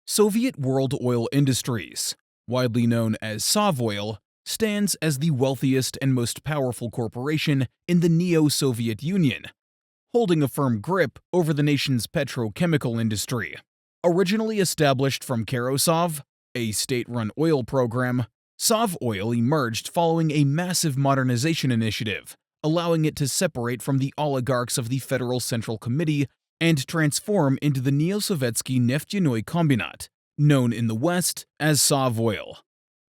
Soviet World Oil Industries, widely known as SovOil, stands as the wealthiest and most powerful corporation in the Neo-Soviet Union, holding a firm grip over the nation's petrochemical industry. Originally established from KeroSov, a state-run oil program, SovOil emerged following a massive modernization initiative, allowing it to separate from the oligarchs of the Federal Central Committee and transform into the Neo-Sovetskiy Neftyanoy Kombinat, known in the West as SovOil.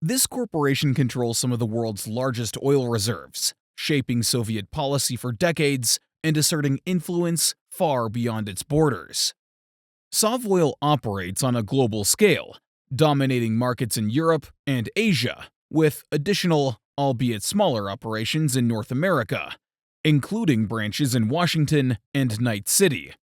This corporation controls some of the world's largest oil reserves, shaping Soviet policy for decades and asserting influence far beyond its borders. SovOil operates on a global scale, dominating markets in Europe and Asia, with additional, albeit smaller operations in North America, including branches in Washington and Night City.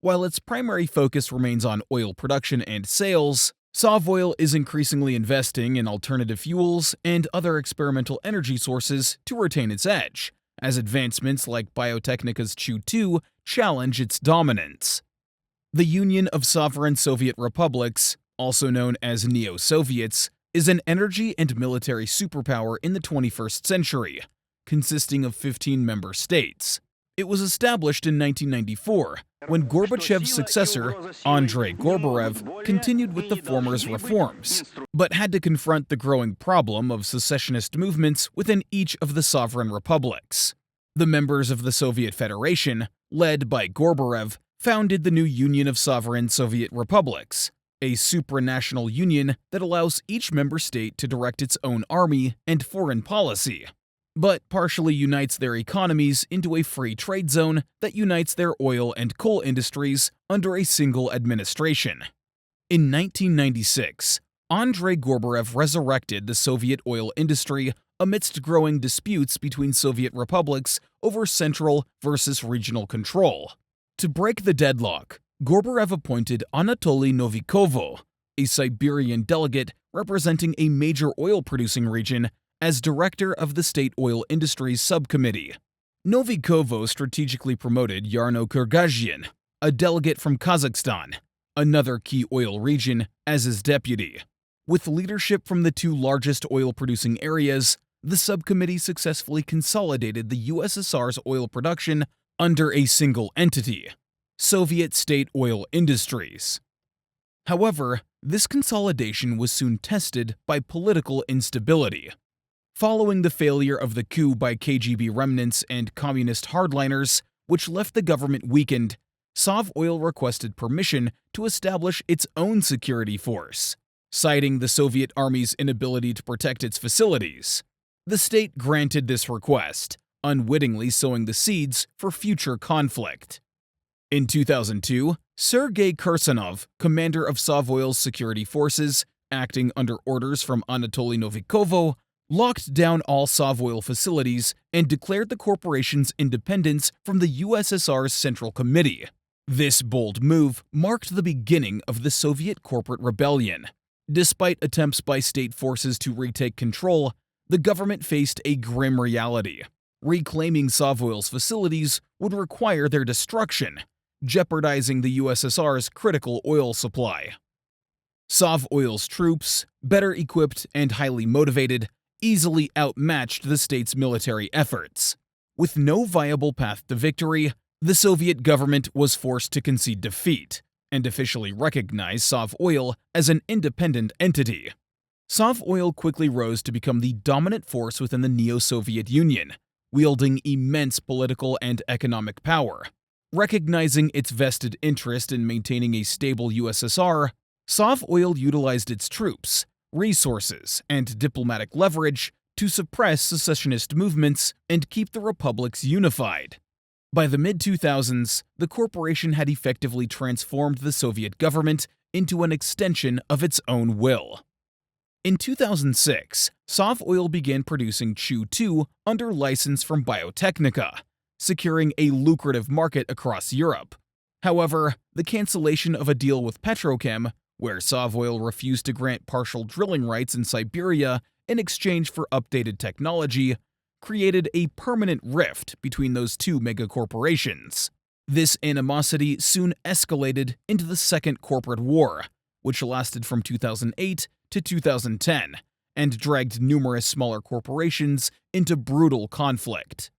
While its primary focus remains on oil production and sales, SovOil is increasingly investing in alternative fuels and other experimental energy sources to retain its edge, as advancements like Biotechnica's Chu-2 challenge its dominance. The Union of Sovereign Soviet Republics, also known as Neo-Soviets, is an energy and military superpower in the 21st century, consisting of 15 member states. It was established in 1994, when Gorbachev's successor, Andrei Gorbachev, continued with the former's reforms, but had to confront the growing problem of secessionist movements within each of the sovereign republics. The members of the Soviet Federation, led by Gorbachev, founded the new Union of Sovereign Soviet Republics, a supranational union that allows each member state to direct its own army and foreign policy, but partially unites their economies into a free trade zone that unites their oil and coal industries under a single administration. In 1996, Andrei Gorbachev resurrected the Soviet oil industry amidst growing disputes between Soviet republics over central versus regional control. To break the deadlock, Gorbachev appointed Anatoly Novikovo, a Siberian delegate representing a major oil-producing region, as director of the State Oil Industries Subcommittee. Novikovo strategically promoted Yarno Kurgazhian, a delegate from Kazakhstan, another key oil region, as his deputy. With leadership from the two largest oil-producing areas, the subcommittee successfully consolidated the USSR's oil production under a single entity, Soviet State Oil Industries. However, this consolidation was soon tested by political instability. Following the failure of the coup by KGB remnants and communist hardliners, which left the government weakened, SovOil requested permission to establish its own security force, citing the Soviet Army's inability to protect its facilities. The state granted this request, unwittingly sowing the seeds for future conflict. In 2002, Sergei Kirsanov, commander of SovOil's security forces, acting under orders from Anatoly Novikovo, locked down all SovOil facilities and declared the corporation's independence from the USSR's Central Committee. This bold move marked the beginning of the Soviet corporate rebellion. Despite attempts by state forces to retake control, the government faced a grim reality. Reclaiming SovOil's facilities would require their destruction, jeopardizing the USSR's critical oil supply. SovOil's troops, better equipped and highly motivated, easily outmatched the state's military efforts. With no viable path to victory, the Soviet government was forced to concede defeat and officially recognize SovOil as an independent entity. SovOil quickly rose to become the dominant force within the Neo-Soviet Union, wielding immense political and economic power. Recognizing its vested interest in maintaining a stable USSR, SovOil utilized its troops, resources, and diplomatic leverage to suppress secessionist movements and keep the republics unified. By the mid-2000s, the corporation had effectively transformed the Soviet government into an extension of its own will. In 2006, SovOil began producing Chu-2 under license from Biotechnica, securing a lucrative market across Europe. However, the cancellation of a deal with Petrochem, where SovOil refused to grant partial drilling rights in Siberia in exchange for updated technology, created a permanent rift between those two megacorporations. This animosity soon escalated into the Second Corporate War, which lasted from 2008 to 2010 and dragged numerous smaller corporations into brutal conflict.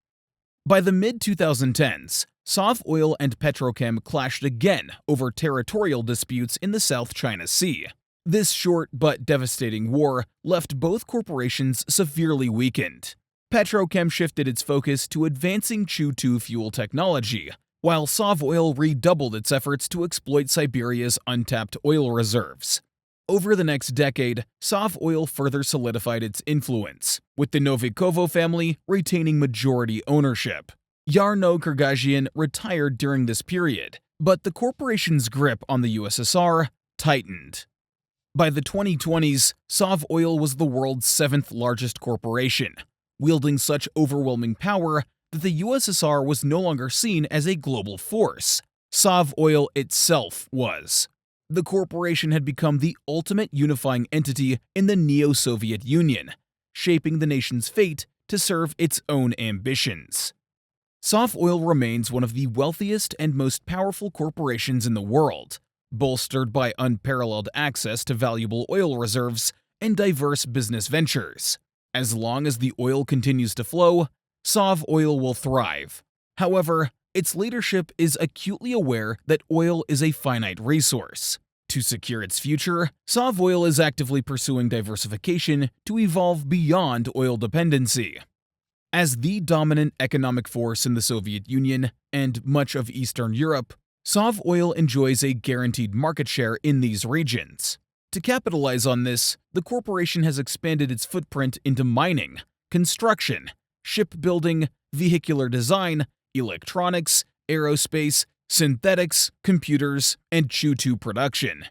By the mid-2010s, SovOil and Petrochem clashed again over territorial disputes in the South China Sea. This short but devastating war left both corporations severely weakened. Petrochem shifted its focus to advancing Chu-2 fuel technology, while SovOil redoubled its efforts to exploit Siberia's untapped oil reserves. Over the next decade, SovOil further solidified its influence, with the Novikovo family retaining majority ownership. Yarno Kurgazhian retired during this period, but the corporation's grip on the USSR tightened. By the 2020s, SovOil was the world's seventh largest corporation, wielding such overwhelming power that the USSR was no longer seen as a global force. SovOil itself was. The corporation had become the ultimate unifying entity in the Neo-Soviet Union, shaping the nation's fate to serve its own ambitions. SovOil remains one of the wealthiest and most powerful corporations in the world, bolstered by unparalleled access to valuable oil reserves and diverse business ventures. As long as the oil continues to flow, SovOil will thrive. However, its leadership is acutely aware that oil is a finite resource. To secure its future, SovOil is actively pursuing diversification to evolve beyond oil dependency. As the dominant economic force in the Soviet Union and much of Eastern Europe, SovOil enjoys a guaranteed market share in these regions. To capitalize on this, the corporation has expanded its footprint into mining, construction, shipbuilding, vehicular design, electronics, aerospace, synthetics, computers, and Chu-2 production.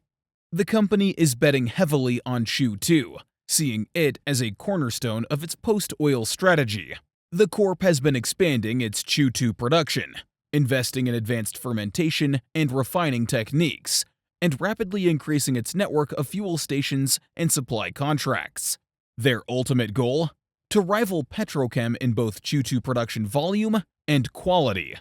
The company is betting heavily on Chu-2, seeing it as a cornerstone of its post-oil strategy. The corp has been expanding its Chu-2 production, investing in advanced fermentation and refining techniques, and rapidly increasing its network of fuel stations and supply contracts. Their ultimate goal? To rival Petrochem in both Chu-2 production volume and quality.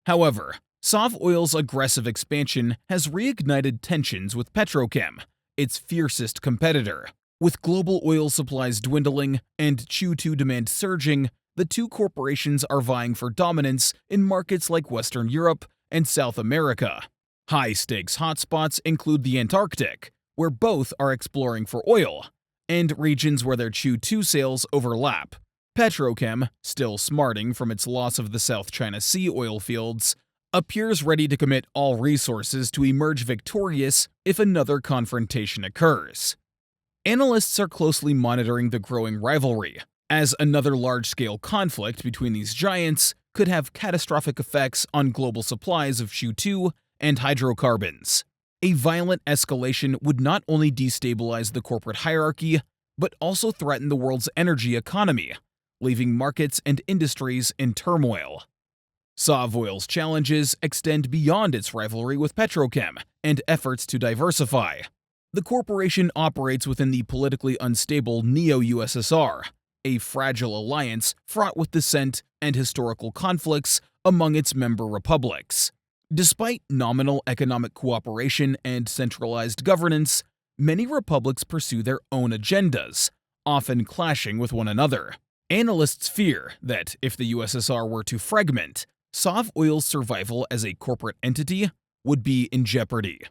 However, SovOil's aggressive expansion has reignited tensions with Petrochem, its fiercest competitor. With global oil supplies dwindling and Chu-2 demand surging, the two corporations are vying for dominance in markets like Western Europe and South America. High-stakes hotspots include the Antarctic, where both are exploring for oil, and regions where their Chu-2 sales overlap. Petrochem, still smarting from its loss of the South China Sea oil fields, appears ready to commit all resources to emerge victorious if another confrontation occurs. Analysts are closely monitoring the growing rivalry, as another large-scale conflict between these giants could have catastrophic effects on global supplies of Chu-2 and hydrocarbons. A violent escalation would not only destabilize the corporate hierarchy, but also threaten the world's energy economy, leaving markets and industries in turmoil. SovOil's challenges extend beyond its rivalry with Petrochem and efforts to diversify. The corporation operates within the politically unstable Neo-USSR, a fragile alliance fraught with dissent and historical conflicts among its member republics. Despite nominal economic cooperation and centralized governance, many republics pursue their own agendas, often clashing with one another. Analysts fear that if the USSR were to fragment, SovOil's survival as a corporate entity would be in jeopardy.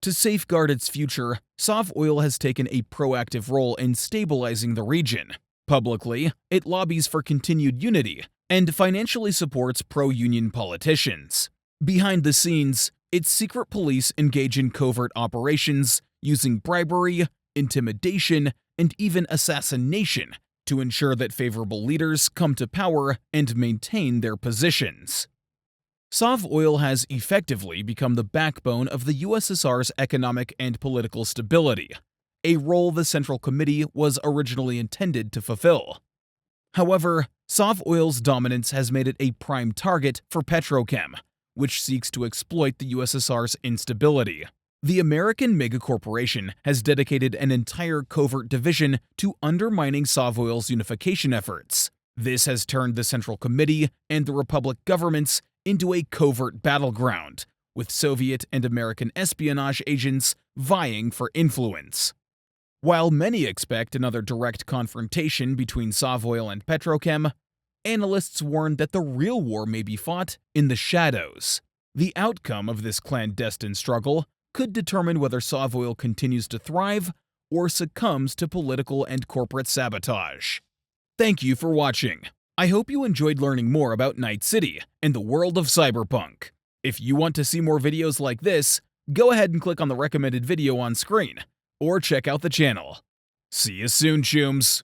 To safeguard its future, SovOil has taken a proactive role in stabilizing the region. Publicly, it lobbies for continued unity and financially supports pro-union politicians. Behind the scenes, its secret police engage in covert operations using bribery, intimidation, and even assassination to ensure that favorable leaders come to power and maintain their positions. SovOil has effectively become the backbone of the USSR's economic and political stability, a role the Central Committee was originally intended to fulfill. However, SovOil's dominance has made it a prime target for Petrochem, which seeks to exploit the USSR's instability. The American megacorporation has dedicated an entire covert division to undermining SovOil's unification efforts. This has turned the Central Committee and the Republic governments into a covert battleground, with Soviet and American espionage agents vying for influence. While many expect another direct confrontation between SovOil and Petrochem, analysts warn that the real war may be fought in the shadows. The outcome of this clandestine struggle could determine whether SovOil continues to thrive or succumbs to political and corporate sabotage. Thank you for watching. I hope you enjoyed learning more about Night City and the world of Cyberpunk. If you want to see more videos like this, go ahead and click on the recommended video on screen, or check out the channel. See you soon, chooms!